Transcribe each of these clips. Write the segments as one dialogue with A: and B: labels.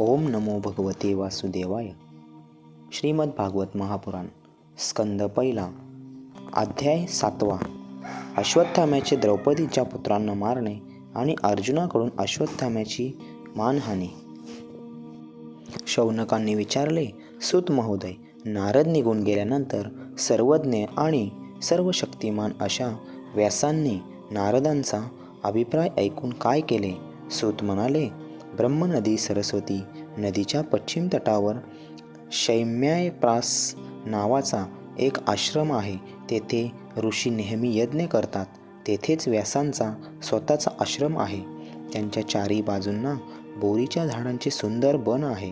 A: ओम नमो भगवते वासुदेवाय. श्रीमद भागवत महापुराण स्कंद पहिला अध्याय 7. अश्वत्थाम्याचे द्रौपदीच्या पुत्रांना मारणे आणि अर्जुनाकडून अश्वत्थाम्याची मानहानी. शौनकांनी विचारले, सूत महोदय, नारद निघून गेल्यानंतर सर्वज्ञ आणि सर्व शक्तिमान अशा व्यासांनी नारदांचा अभिप्राय ऐकून काय केले? सूत म्हणाले, ब्रह्मनदी सरस्वती नदीच्या पश्चिम तटावर शैम्यायप्रास नावाचा एक आश्रम आहे. तेथे ऋषी नेहमी यज्ञ करतात. तेथेच व्यासांचा स्वतःचा आश्रम आहे. त्यांच्या चारी बाजूंना बोरीच्या झाडांचे सुंदर वन आहे.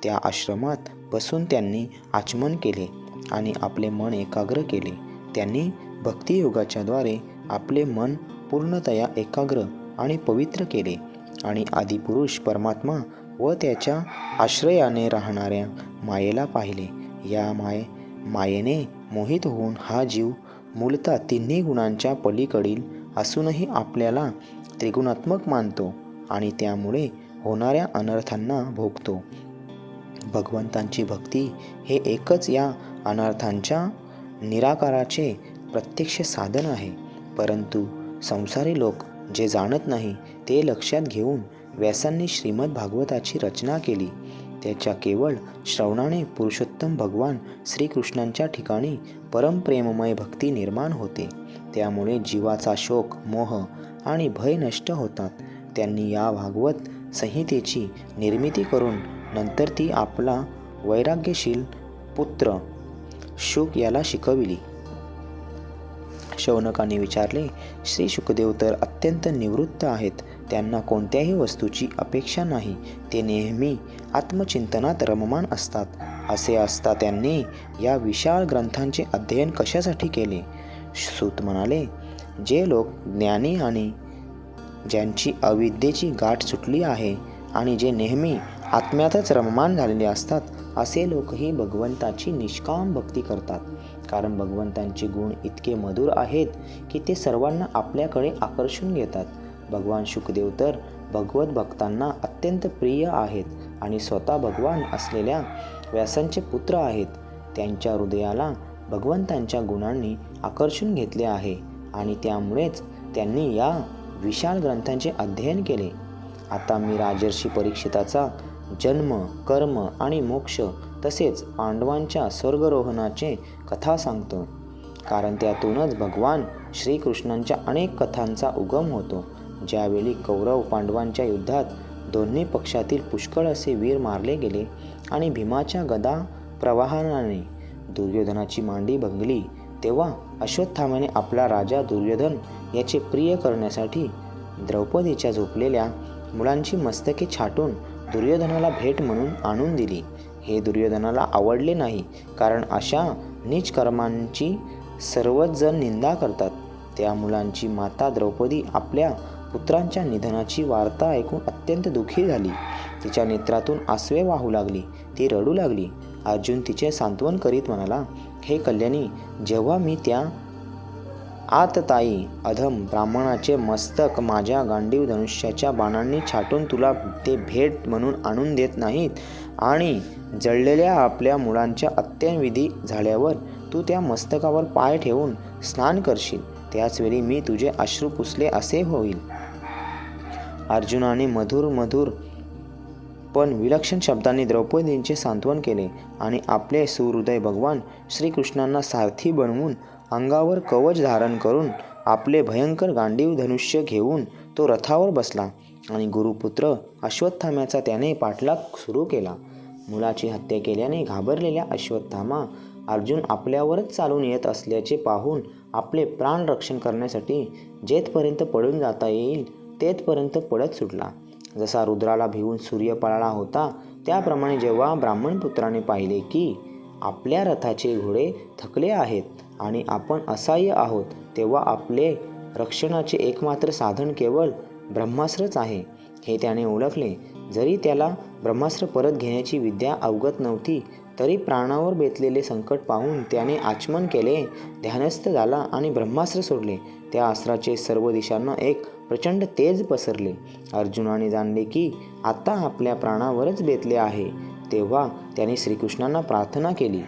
A: त्या आश्रमात बसून त्यांनी आचमन केले आणि आपले मन एकाग्र केले. त्यांनी भक्तियोगाच्या द्वारे आपले मन पूर्णतया एकाग्र आणि पवित्र केले आणि आदिपुरुष परमात्मा व त्याच्या आश्रयाने राहणाऱ्या मायेला पाहिले. या मायेने मोहित होऊन हा जीव मूलतः तिन्ही गुणांच्या पलीकडील असूनही आपल्याला त्रिगुणात्मक मानतो आणि त्यामुळे होणाऱ्या अनर्थांना भोगतो. भगवंतांची भक्ती हे एकच या अनर्थांच्या निराकाराचे प्रत्यक्ष साधन आहे. परंतु संसारी लोक जे जाणत नाही ते लक्षात घेऊन व्यासांनी श्रीमद भागवताची रचना केली. त्याच्या केवळ श्रवणाने पुरुषोत्तम भगवान श्रीकृष्णांच्या ठिकाणी परमप्रेममय भक्ती निर्माण होते. त्यामुळे जीवाचा शोक, मोह आणि भय नष्ट होतात. त्यांनी या भागवत संहितेची निर्मिती करून नंतर ती आपला वैराग्यशील पुत्र शुक याला शिकविली. शौनकांनी विचारले, श्री शुकदेव तर अत्यंत निवृत्त आहेत. त्यांना कोणत्याही वस्तूची अपेक्षा नाही. ते नेहमी आत्मचिंतनात रममाण असतात. असे असता त्यांनी या विशाल ग्रंथांचे अध्ययन कशासाठी केले? सूत म्हणाले, जे लोक ज्ञानी आणि ज्यांची अविद्येची गाठ सुटली आहे आणि जे नेहमी आत्म्यातच रममाण झालेले असतात, असे लोकही भगवंताची निष्काम भक्ती करतात. कारण भगवंतांचे गुण इतके मधुर आहेत की ते सर्वांना आपल्याकडे आकर्षून घेतात. भगवान शुकदेव तर भगवत भक्तांना अत्यंत प्रिय आहेत आणि स्वतः भगवान असलेल्या व्यासांचे पुत्र आहेत. त्यांच्या हृदयाला भगवंतांच्या गुणांनी आकर्षून घेतले आहे आणि त्यामुळेच त्यांनी या विशाल ग्रंथांचे अध्ययन केले. आता मी राजर्षी परीक्षिताचा जन्म, कर्म आणि मोक्ष तसेच पांडवांच्या स्वर्गरोहणाचे कथा सांगतो. कारण त्यातूनच भगवान श्रीकृष्णांच्या अनेक कथांचा उगम होतो. ज्यावेळी कौरव पांडवांच्या युद्धात दोन्ही पक्षातील पुष्कळ असे वीर मारले गेले आणि भीमाच्या गदा प्रवाहाने दुर्योधनाची मांडी भंगली, तेव्हा अश्वत्थाम्याने आपला राजा दुर्योधन याचे प्रिय करण्यासाठी द्रौपदीच्या झोपलेल्या मुलांची मस्तके छाटून दुर्योधनाला भेट म्हणून आणून दिली. हे दुर्योधनाला आवडले नाही, कारण अशा नीच कर्मांची सर्वच जण निंदा करतात. त्या मुलांची माता द्रौपदी आपल्या पुत्रांच्या निधनाची वार्ता ऐकून अत्यंत दुःखी झाली. तिच्या नेत्रातून आसवे वाहू लागली. ती रडू लागली. अर्जुन तिचे सांत्वन करीत म्हणाला, हे कल्याणी, जेव्हा मी त्या आतताई अधम ब्राह्मणाचे मस्तक माझ्या गांडीव धनुष्याच्या बाणांनी छाटून तुला ते भेट म्हणून आणून देत नाहीत आणि जळलेल्या आपल्या मुलांच्या अंत्यविधी झाल्यावर तू त्या मस्तकावर पाय ठेवून स्नान करशील, त्याचवेळी मी तुझे अश्रू पुसले असे होईल. अर्जुनाने मधुर पण विलक्षण शब्दांनी द्रौपदींचे सांत्वन केले आणि आपले सुहृदय भगवान श्रीकृष्णांना सारथी बनवून अंगावर कवच धारण करून आपले भयंकर गांडीव धनुष्य घेऊन तो रथावर बसला आणि गुरुपुत्र अश्वत्थाम्याचा त्याने पाठलाग सुरू केला. मुलाची हत्या केल्याने घाबरलेल्या अश्वत्थामा अर्जुन आपल्यावरच चालून येत असल्याचे पाहून आपले प्राण रक्षण करण्यासाठी जेथपर्यंत पळून जाता येईल तेथपर्यंत पळत सुटला. जसा रुद्राला भिवून सूर्य पळाला होता, त्याप्रमाणे जेव्हा ब्राह्मणपुत्राने पाहिले की आपल्या रथाचे घोडे थकले आहेत आणि आपण असहाय्य आहोत, तेव्हा आपले रक्षणाचे एकमात्र साधन केवळ ब्रह्मास्त्रच आहे हे त्याने ओळखले. जरी त्याला ब्रह्मास्त्र परत घेण्याची विद्या अवगत नव्हती, तरी प्राणावर बेतलेले संकट पाहून त्याने आचमन केले, ध्यानस्थ झाला आणि ब्रह्मास्त्र सोडले. त्या अस्त्राचे सर्व दिशांना एक प्रचंड तेज पसरले. अर्जुनाने जाणले की आता आपल्या प्राणावरच बेतले आहे. तेव्हा त्याने श्रीकृष्णांना प्रार्थना केली.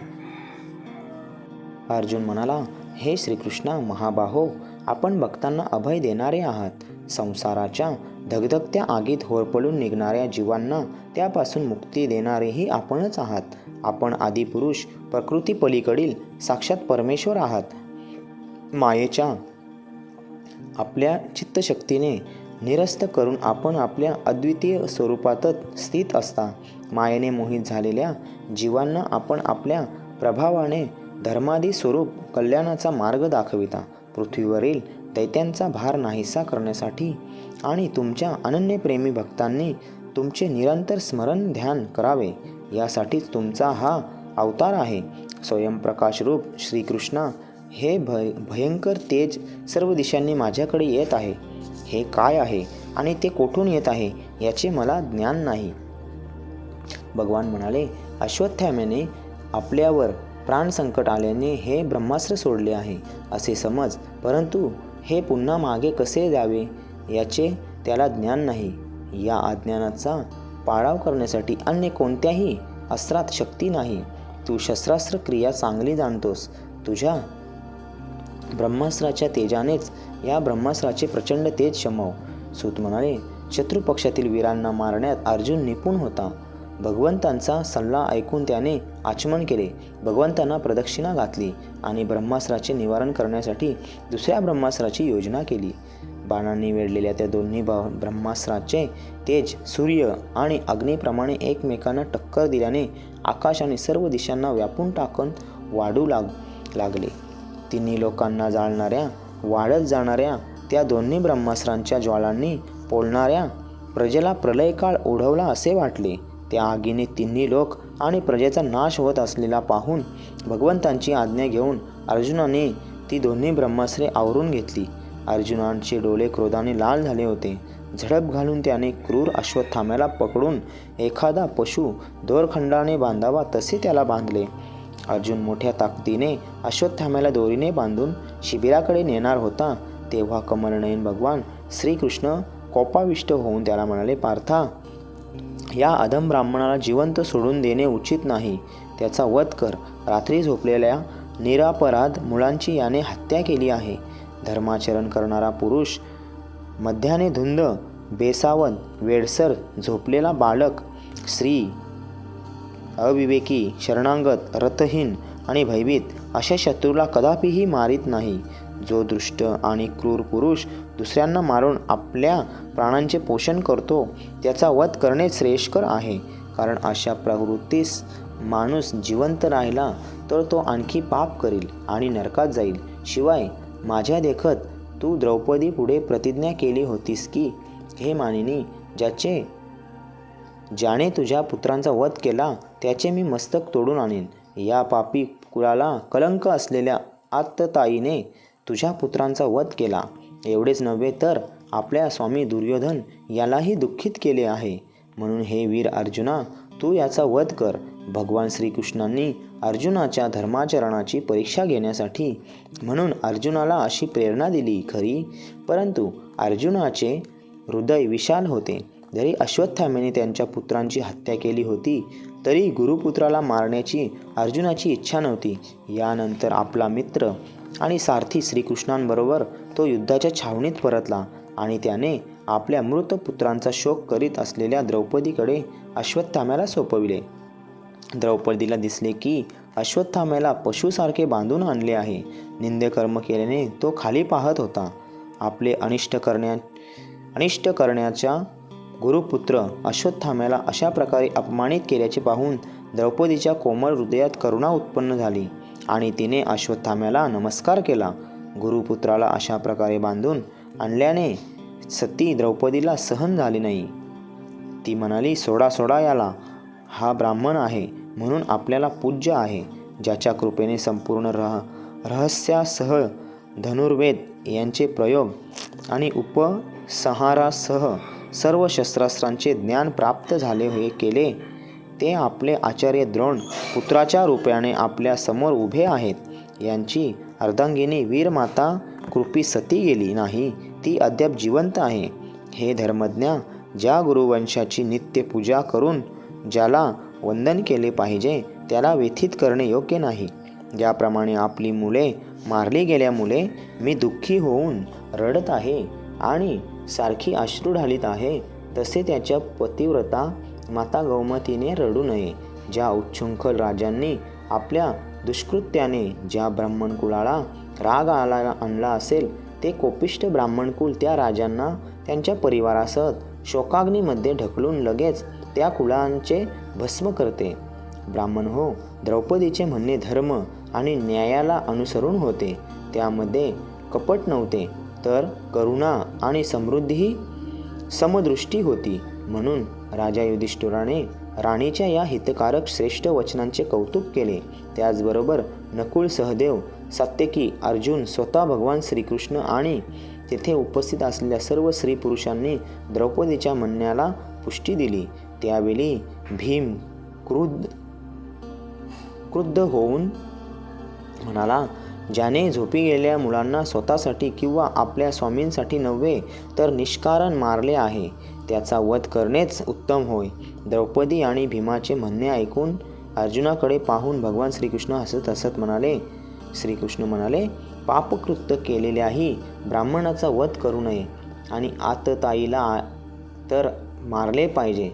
A: अर्जुन म्हणाला, हे श्रीकृष्णा महाबाहो, आपण भक्तांना अभय देणारे आहात. संसाराच्या धगधगत्या आगीत होरपळून निघणाऱ्या जीवांना त्यापासून मुक्ती देणारेही आपणच आहात. आपण आदिपुरुष, प्रकृती पलीकडील साक्षात परमेश्वर आहात. मायेच्या आपल्या चित्तशक्तीने निरस्त करून आपण आपल्या अद्वितीय स्वरूपातच स्थित असता. मायेने मोहित झालेल्या जीवांना आपण आपल्या प्रभावाने धर्मादी स्वरूप कल्याणाचा मार्ग दाखविता. पृथ्वीवरील दैत्यांचा भार नाहीसा करण्यासाठी आणि तुमच्या अनन्यप्रेमी भक्तांनी तुमचे निरंतर स्मरण ध्यान करावे, यासाठीच तुमचा हा अवतार आहे. स्वयंप्रकाश रूप श्रीकृष्णा, हे भयंकर तेज सर्व दिशांनी माझ्याकडे येत आहे. हे काय आहे आणि ते कोठून येत आहे याचे मला ज्ञान नाही. भगवान म्हणाले, अश्वत्थाम्याने आपल्यावर प्राणसंकट आल्याने हे ब्रह्मास्त्र सोडले आहे असे समज, परंतु हे पुन्हा मागे कसे द्यावे याचे त्याला ज्ञान नाही. या अज्ञानाचा पाडाव करण्यासाठी अन्य कोणत्याही अस्त्रात शक्ती नाही. तू शस्त्रास्त्र क्रिया चांगली जाणतोस. तुझ्या ब्रह्मास्त्राच्या तेजानेच या ब्रह्मास्त्राचे प्रचंड तेज शमव. सूत म्हणाले, शत्रुपक्षातील वीरांना मारण्यात अर्जुन निपुण होता. भगवंतांचा सल्ला ऐकून त्याने आचमन केले. भगवंतांना प्रदक्षिणा घातली आणि ब्रह्मास्त्राचे निवारण करण्यासाठी दुसऱ्या ब्रह्मास्त्राची योजना केली. बाणांनी वेढलेल्या त्या दोन्ही ब्रह्मास्त्राचे तेज सूर्य आणि अग्नीप्रमाणे एकमेकांना टक्कर दिल्याने आकाश आणि सर्व दिशांना व्यापून टाकून वाढू लागले. तिन्ही लोकांना जाळणाऱ्या, वाढत जाणाऱ्या त्या दोन्ही ब्रह्मास्त्रांच्या ज्वालांनी पोळणाऱ्या प्रजेला प्रलयकाळ ओढवला असे वाटले. त्या आगीने तिन्ही लोक आणि प्रजेचा नाश होत असलेला पाहून भगवंतांची आज्ञा घेऊन अर्जुनाने ती दोन्ही ब्रह्मास्त्रे आवरून घेतली. अर्जुनांचे डोळे क्रोधाने लाल झाले होते. झडप घालून त्याने क्रूर अश्वत्थाम्याला पकडून एखादा पशु दोरखंडाने बांधावा तसे त्याला बांधले. अर्जुन मोठ्या ताकदीने अश्वत्थाम्याला दोरीने बांधून शिबिराकडे नेणार होता, तेव्हा कमलनयन भगवान श्रीकृष्ण कोपाविष्ट होऊन त्याला म्हणाले, पार्था, या अधम ब्राह्मणाला जिवंत सोडून देणे उचित नाही. त्याचा वध कर. रात्री झोपलेल्या निरापराध मुलांची याने हत्या केली आहे. धर्माचरण करणारा पुरुष, मध्याने धुंद, बेसावध, वेडसर झोपलेला बालक, स्त्री, अविवेकी, शरणागत, रथहीन आणि भयभीत अशा शत्रूला कदापिही मारित नाही. जो दुष्ट आणि क्रूर पुरुष दुसऱ्यांना मारून आपल्या प्राणांचे पोषण करतो त्याचा वध करणे श्रेयस्कर आहे. कारण अशा प्रवृत्तीस माणूस जिवंत राहिला तर तो आणखी पाप करील आणि नरकात जाईल. शिवाय माझ्या देखत तू द्रौपदी पुढे प्रतिज्ञा केली होतीस की, हे मानिनी, ज्याने तुझ्या पुत्रांचा वध केला त्याचे मी मस्तक तोडून आणेन. या पापी कुळाला कलंक असलेल्या आत्तताईने तुझ्या पुत्रांचा वध केला. एवढेच नव्हे तर आपल्या स्वामी दुर्योधन यालाही दुःखित केले आहे. म्हणून हे वीर अर्जुना, तू याचा वध कर. भगवान श्रीकृष्णांनी अर्जुनाच्या धर्माचरणाची परीक्षा घेण्यासाठी म्हणून अर्जुनाला अशी प्रेरणा दिली खरी, परंतु अर्जुनाचे हृदय विशाल होते. जरी अश्वत्थाम्याने त्यांच्या पुत्रांची हत्या केली होती तरी गुरुपुत्राला मारण्याची अर्जुनाची इच्छा नव्हती. यानंतर आपला मित्र आणि सारथी श्रीकृष्णांबरोबर तो युद्धाच्या छावणीत परतला आणि त्याने आपल्या मृत पुत्रांचा शोक करीत असलेल्या द्रौपदीकडे अश्वत्थाम्याला सोपविले. द्रौपदीला दिसले की अश्वत्थाम्याला पशुसारखे बांधून आणले आहे. निंदकर्म केल्याने तो खाली पाहत होता. आपले अनिष्ट करण्याच्या गुरुपुत्र अश्वत्थाम्याला अशा प्रकारे अपमानित केल्याचे पाहून द्रौपदीच्या कोमल हृदयात करुणा उत्पन्न झाली आणि तिने अश्वत्थाम्याला नमस्कार केला. गुरुपुत्राला अशा प्रकारे बांधून आणल्याने सती द्रौपदीला सहन झाले नाही. ती म्हणाली, सोडा सोडा याला, हा ब्राह्मण आहे म्हणून आपल्याला पूज्य आहे. ज्याच्या कृपेने संपूर्ण रहस्यासह धनुर्वेद यांचे प्रयोग आणि उपसंहारासह सर्व शस्त्रास्त्रांचे ज्ञान प्राप्त झाले हे केले, ते आपले आचार्य द्रोण पुत्राच्या रूपाने आपल्या समोर उभे आहेत. यांची अर्धांगिनी वीरमाता कृपी सती गेली नाही, ती अद्याप जिवंत आहे. हे धर्मज्ञा, ज्या गुरुवंशाची नित्य पूजा करून ज्याला वंदन केले पाहिजे त्याला व्यथित करणे योग्य नाही. ज्याप्रमाणे आपली मुले मारली गेल्यामुळे मी दुःखी होऊन रडत आहे आणि सारखी अश्रू ढालीत आहे, तसे त्याच्या पतिव्रता माता गौमतीने रडू नये. ज्या उच्छृंखल राजांनी आपल्या दुष्कृत्याने ज्या ब्राह्मणकुळाला राग आणला असेल, ते कोपिष्ट ब्राह्मणकुल त्या राजांना त्यांच्या परिवारासह शोकाग्नीमध्ये ढकलून लगेच त्या कुळांचे भस्म करते. ब्राह्मण हो, द्रौपदीचे म्हणणे धर्म आणि न्यायाला अनुसरून होते. त्यामध्ये कपट नव्हते, तर करुणा आणि समृद्धीही समदृष्टी होती. म्हणून राजा युधिष्ठिराने राणीच्या या हितकारक श्रेष्ठ वचनांचे कौतुक केले. त्याचबरोबर नकुल, सहदेव, सात्यकी, अर्जुन, स्वतः भगवान श्रीकृष्ण आणि तेथे उपस्थित असलेल्या सर्व स्त्री पुरुषांनी द्रौपदीच्या म्हणण्याला पुष्टी दिली. त्यावेळी भीम क्रुद्ध होऊन म्हणाला, ज्याने झोपी गेलेल्या मुलांना स्वतःसाठी किंवा आपल्या स्वामींसाठी नव्हे तर निष्कारण मारले आहे, त्याचा वध करणेच उत्तम होय. द्रौपदी आणि भीमाचे म्हणणे ऐकून अर्जुनाकडे पाहून भगवान श्रीकृष्ण हसत हसत म्हणाले, श्रीकृष्ण म्हणाले, पापकृत्य केलेल्याही ब्राह्मणाचा वध करू नये आणि आतताईला तर मारले पाहिजे.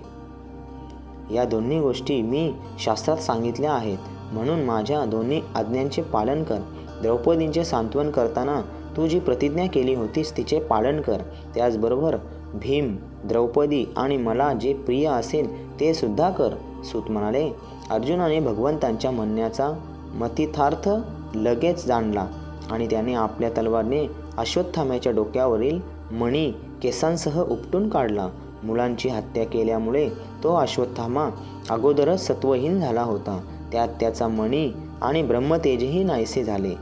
A: या दोन्ही गोष्टी मी शास्त्रात सांगितल्या आहेत, म्हणून माझ्या दोन्ही आज्ञांचे पालन कर. द्रौपदींचे सांत्वन करताना तू जी प्रतिज्ञा केली होतीस तिचे पालन कर. त्याचबरोबर भीम, द्रौपदी आणि मला जे प्रिय असेल ते सुद्धा कर. सूत म्हणाले, अर्जुनाने भगवंतांच्या म्हणण्याचा मतितार्थ लगेच जाणला आणि त्याने आपल्या तलवारने अश्वत्थाम्याच्या डोक्यावरील मणी केसांसह उपटून काढला. मुलांची हत्या केल्यामुळे तो अश्वत्थामा अगोदरच सत्वहीन झाला होता. त्यात त्याचा मणी आणि ब्रह्मतेजही नाहीसे झाले.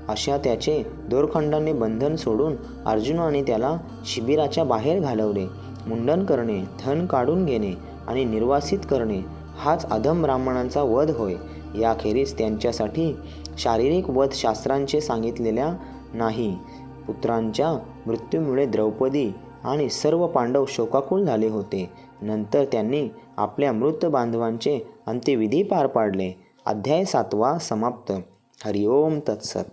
A: अशा त्याचे दोरखंडाने बंधन सोडून अर्जुनाने त्याला शिबिराच्या बाहेर घालवले. मुंडन करणे, धन काढून घेणे आणि निर्वासित करणे हाच अधम ब्राह्मणांचा वध होय. याखेरीज त्यांच्यासाठी शारीरिक वध शास्त्रांचे सांगितलेल्या नाही. पुत्रांच्या मृत्यूमुळे द्रौपदी आणि सर्व पांडव शोकाकुल झाले होते. नंतर त्यांनी आपल्या मृत बांधवांचे अंत्यविधी पार पाडले. अध्याय 7 समाप्त. हरिओम तत्सत.